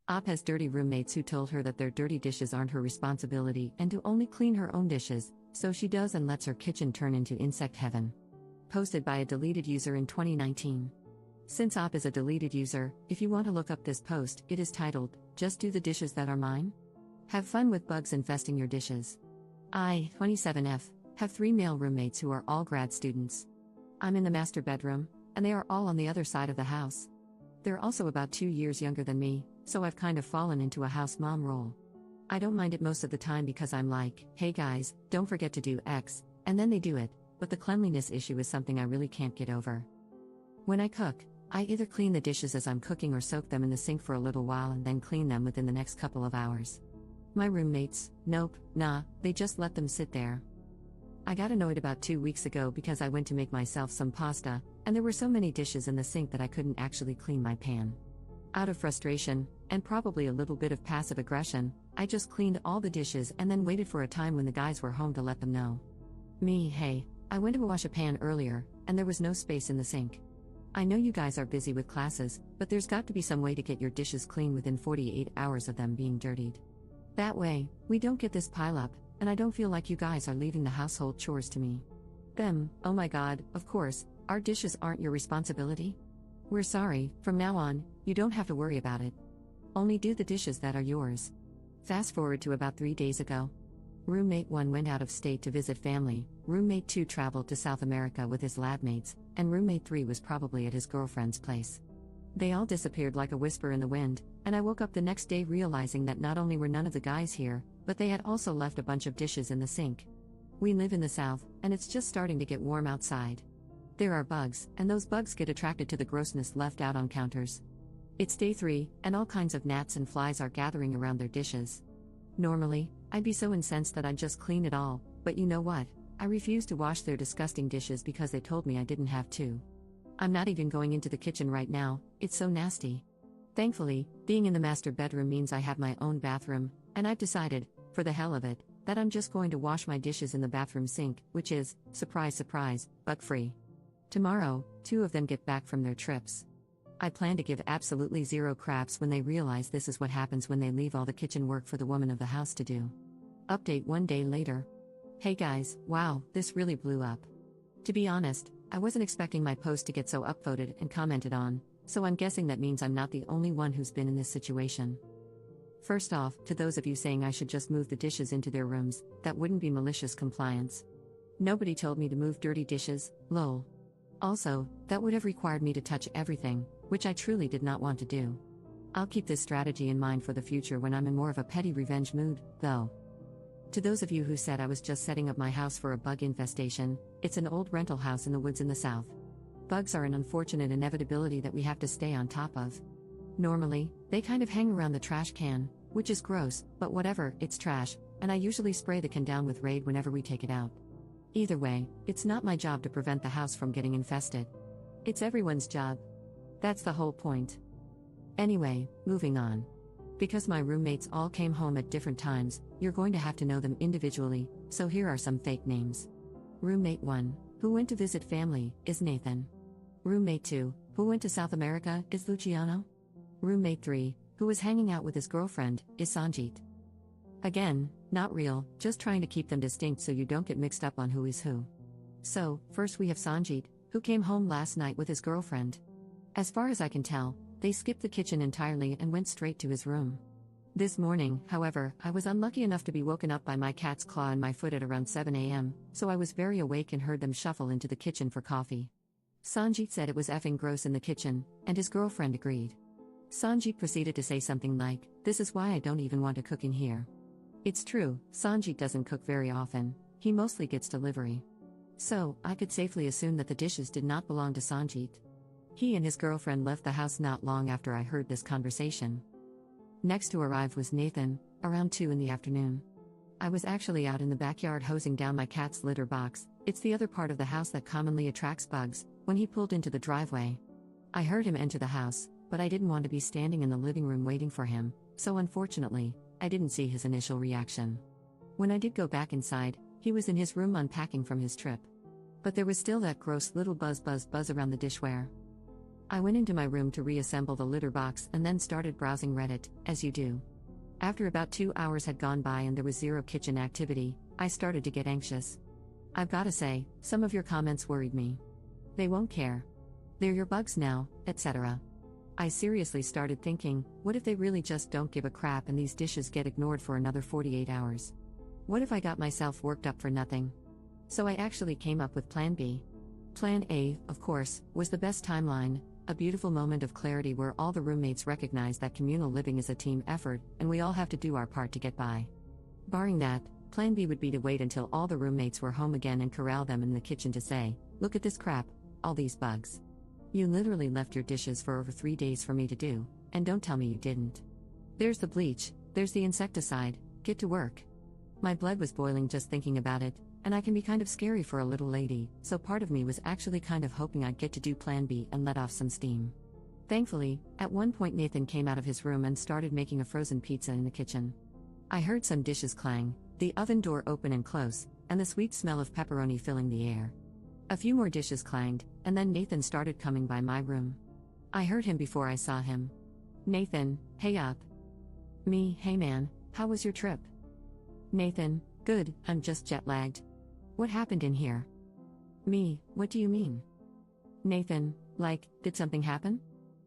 Op has dirty roommates who told her that their dirty dishes aren't her responsibility and to only clean her own dishes, so she does and lets her kitchen turn into insect heaven. Posted by a deleted user in 2019. Since Op is a deleted user, if you want to look up this post, it is titled, "Just Do the Dishes That Are Mine?" Have fun with bugs infesting your dishes. I, 27F, have 3 male roommates who are all grad students. I'm in the master bedroom, and they are all on the other side of the house. They're also about 2 years younger than me, so I've kind of fallen into a house mom role. I don't mind it most of the time because I'm like, hey guys, don't forget to do X, and then they do it, but the cleanliness issue is something I really can't get over. When I cook, I either clean the dishes as I'm cooking or soak them in the sink for a little while and then clean them within the next couple of hours. My roommates, nope, nah, they just let them sit there. I got annoyed about 2 weeks ago because I went to make myself some pasta, and there were so many dishes in the sink that I couldn't actually clean my pan. Out of frustration, and probably a little bit of passive aggression, I just cleaned all the dishes and then waited for a time when the guys were home to let them know. Hey, I went to wash a pan earlier, and there was no space in the sink. I know you guys are busy with classes, but there's got to be some way to get your dishes clean within 48 hours of them being dirtied. That way, we don't get this pileup, and I don't feel like you guys are leaving the household chores to me. Them, oh my god, of course, our dishes aren't your responsibility? We're sorry, from now on, you don't have to worry about it. Only do the dishes that are yours. Fast forward to about 3 days ago. Roommate 1 went out of state to visit family, roommate 2 traveled to South America with his lab mates, and roommate 3 was probably at his girlfriend's place. They all disappeared like a whisper in the wind, and I woke up the next day realizing that not only were none of the guys here, but they had also left a bunch of dishes in the sink. We live in the South, and it's just starting to get warm outside. There are bugs, and those bugs get attracted to the grossness left out on counters. It's day 3, and all kinds of gnats and flies are gathering around their dishes. Normally, I'd be so incensed that I'd just clean it all, but you know what? I refuse to wash their disgusting dishes because they told me I didn't have to. I'm not even going into the kitchen right now, it's so nasty. Thankfully, being in the master bedroom means I have my own bathroom, and I've decided, for the hell of it, that I'm just going to wash my dishes in the bathroom sink, which is, surprise surprise, bug-free. Tomorrow, 2 of them get back from their trips. I plan to give absolutely zero craps when they realize this is what happens when they leave all the kitchen work for the woman of the house to do. Update 1 day later. Hey guys, wow, this really blew up. To be honest, I wasn't expecting my post to get so upvoted and commented on, so I'm guessing that means I'm not the only one who's been in this situation. First off, to those of you saying I should just move the dishes into their rooms, that wouldn't be malicious compliance. Nobody told me to move dirty dishes, lol. Also, that would have required me to touch everything, which I truly did not want to do. I'll keep this strategy in mind for the future when I'm in more of a petty revenge mood, though. To those of you who said I was just setting up my house for a bug infestation, it's an old rental house in the woods in the south. Bugs are an unfortunate inevitability that we have to stay on top of. Normally, they kind of hang around the trash can, which is gross, but whatever, it's trash, and I usually spray the can down with Raid whenever we take it out. Either way, it's not my job to prevent the house from getting infested. It's everyone's job. That's the whole point. Anyway, moving on. Because my roommates all came home at different times, you're going to have to know them individually, so here are some fake names. Roommate 1, who went to visit family, is Nathan. Roommate 2, who went to South America, is Luciano. Roommate 3, who was hanging out with his girlfriend, is Sanjit. Again, not real, just trying to keep them distinct so you don't get mixed up on who is who. So, first we have Sanjit, who came home last night with his girlfriend. As far as I can tell, they skipped the kitchen entirely and went straight to his room. This morning, however, I was unlucky enough to be woken up by my cat's claw in my foot at around 7 a.m., so I was very awake and heard them shuffle into the kitchen for coffee. Sanjit said it was effing gross in the kitchen, and his girlfriend agreed. Sanjit proceeded to say something like, "This is why I don't even want to cook in here." It's true, Sanjit doesn't cook very often, he mostly gets delivery. So, I could safely assume that the dishes did not belong to Sanjit. He and his girlfriend left the house not long after I heard this conversation. Next to arrive was Nathan, around 2 in the afternoon. I was actually out in the backyard hosing down my cat's litter box, it's the other part of the house that commonly attracts bugs, when he pulled into the driveway. I heard him enter the house, but I didn't want to be standing in the living room waiting for him, so unfortunately, I didn't see his initial reaction. When I did go back inside, he was in his room unpacking from his trip. But there was still that gross little buzz around the dishware. I went into my room to reassemble the litter box and then started browsing Reddit, as you do. After about 2 hours had gone by and there was zero kitchen activity, I started to get anxious. I've gotta say, some of your comments worried me. They won't care. They're your bugs now, etc. I seriously started thinking, what if they really just don't give a crap and these dishes get ignored for another 48 hours? What if I got myself worked up for nothing? So I actually came up with Plan B. Plan A, of course, was the best timeline, a beautiful moment of clarity where all the roommates recognize that communal living is a team effort and we all have to do our part to get by. Barring that, Plan B would be to wait until all the roommates were home again and corral them in the kitchen to say, look at this crap, all these bugs. You literally left your dishes for over 3 days for me to do, and don't tell me you didn't. There's the bleach, there's the insecticide, get to work. My blood was boiling just thinking about it, and I can be kind of scary for a little lady, so part of me was actually kind of hoping I'd get to do Plan B and let off some steam. Thankfully, at one point Nathan came out of his room and started making a frozen pizza in the kitchen. I heard some dishes clang, the oven door open and close, and the sweet smell of pepperoni filling the air. A few more dishes clanged, and then Nathan started coming by my room. I heard him before I saw him. Nathan, hey up. Me, hey man, how was your trip? Nathan, good, I'm just jet lagged. What happened in here? Me, what do you mean? Nathan, like, did something happen?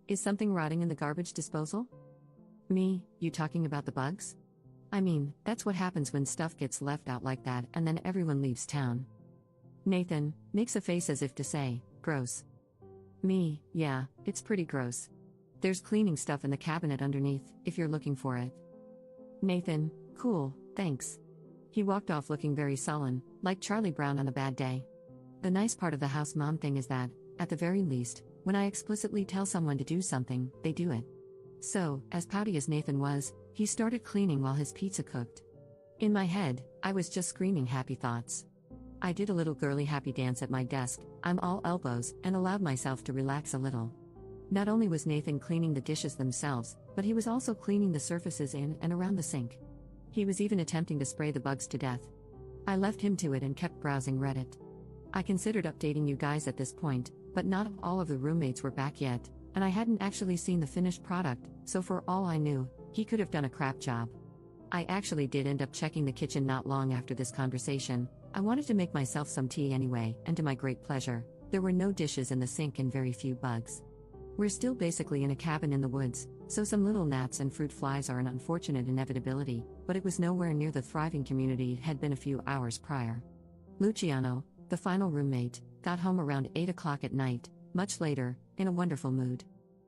Is something rotting in the garbage disposal? Me, you talking about the bugs? I mean, that's what happens when stuff gets left out like that and then everyone leaves town. Nathan, makes a face as if to say, gross. Me, yeah, it's pretty gross. There's cleaning stuff in the cabinet underneath, if you're looking for it. Nathan, cool, thanks. He walked off looking very sullen, like Charlie Brown on a bad day. The nice part of the house mom thing is that, at the very least, when I explicitly tell someone to do something, they do it. So, as pouty as Nathan was, he started cleaning while his pizza cooked. In my head, I was just screaming happy thoughts. I did a little girly happy dance at my desk, I'm all elbows, and allowed myself to relax a little. Not only was Nathan cleaning the dishes themselves, but he was also cleaning the surfaces in and around the sink. He was even attempting to spray the bugs to death. I left him to it and kept browsing Reddit. I considered updating you guys at this point, but not all of the roommates were back yet, and I hadn't actually seen the finished product, so for all I knew, he could have done a crap job. I actually did end up checking the kitchen not long after this conversation. I wanted to make myself some tea anyway, and to my great pleasure, there were no dishes in the sink and very few bugs. We're still basically in a cabin in the woods, so some little gnats and fruit flies are an unfortunate inevitability, but it was nowhere near the thriving community it had been a few hours prior. Luciano, the final roommate, got home around 8 o'clock at night, much later, in a wonderful mood.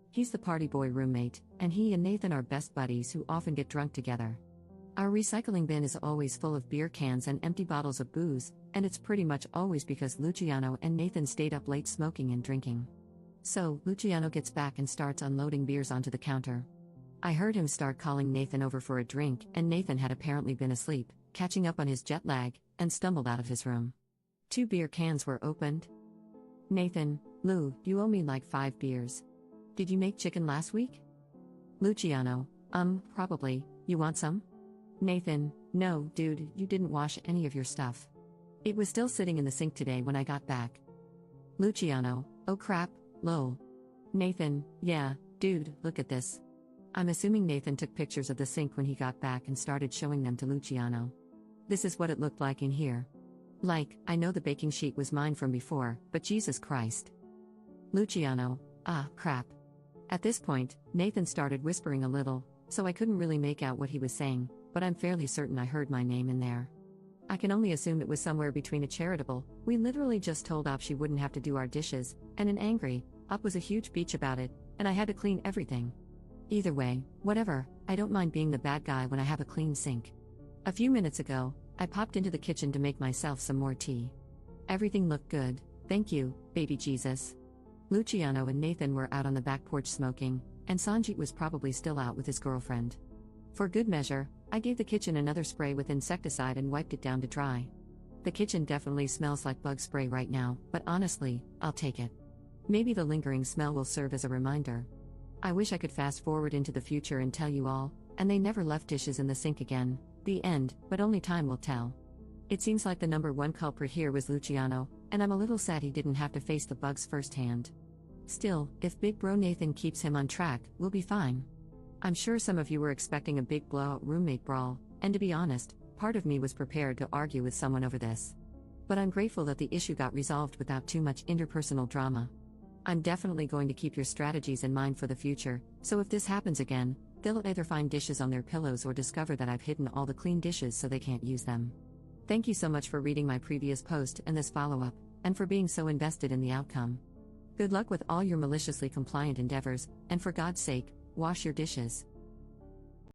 He's the party boy roommate, and he and Nathan are best buddies who often get drunk together. Our recycling bin is always full of beer cans and empty bottles of booze, and it's pretty much always because Luciano and Nathan stayed up late smoking and drinking. So, Luciano gets back and starts unloading beers onto the counter. I heard him start calling Nathan over for a drink, and Nathan had apparently been asleep, catching up on his jet lag, and stumbled out of his room. 2 beer cans were opened. Nathan, Lou, you owe me like 5 beers. Did you make chicken last week? Luciano, probably, you want some? Nathan, no, dude, you didn't wash any of your stuff. It was still sitting in the sink today when I got back. Luciano, oh crap, lol. Nathan, yeah, dude, look at this. I'm assuming Nathan took pictures of the sink when he got back and started showing them to Luciano. This is what it looked like in here. Like, I know the baking sheet was mine from before, but Jesus Christ. Luciano, crap. At this point, Nathan started whispering a little, so I couldn't really make out what he was saying, but I'm fairly certain I heard my name in there. I can only assume it was somewhere between a charitable, we literally just told Op she wouldn't have to do our dishes, and an angry, Op was a huge bitch about it, and I had to clean everything. Either way, whatever, I don't mind being the bad guy when I have a clean sink. A few minutes ago, I popped into the kitchen to make myself some more tea. Everything looked good, thank you, baby Jesus. Luciano and Nathan were out on the back porch smoking, and Sanjit was probably still out with his girlfriend. For good measure, I gave the kitchen another spray with insecticide and wiped it down to dry. The kitchen definitely smells like bug spray right now, but honestly, I'll take it. Maybe the lingering smell will serve as a reminder. I wish I could fast forward into the future and tell you all, and they never left dishes in the sink again, the end, but only time will tell. It seems like the number one culprit here was Luciano, and I'm a little sad he didn't have to face the bugs firsthand. Still, if Big Bro Nathan keeps him on track, we'll be fine. I'm sure some of you were expecting a big blowout roommate brawl, and to be honest, part of me was prepared to argue with someone over this. But I'm grateful that the issue got resolved without too much interpersonal drama. I'm definitely going to keep your strategies in mind for the future, so if this happens again, they'll either find dishes on their pillows or discover that I've hidden all the clean dishes so they can't use them. Thank you so much for reading my previous post and this follow-up, and for being so invested in the outcome. Good luck with all your maliciously compliant endeavors, and for God's sake, wash your dishes.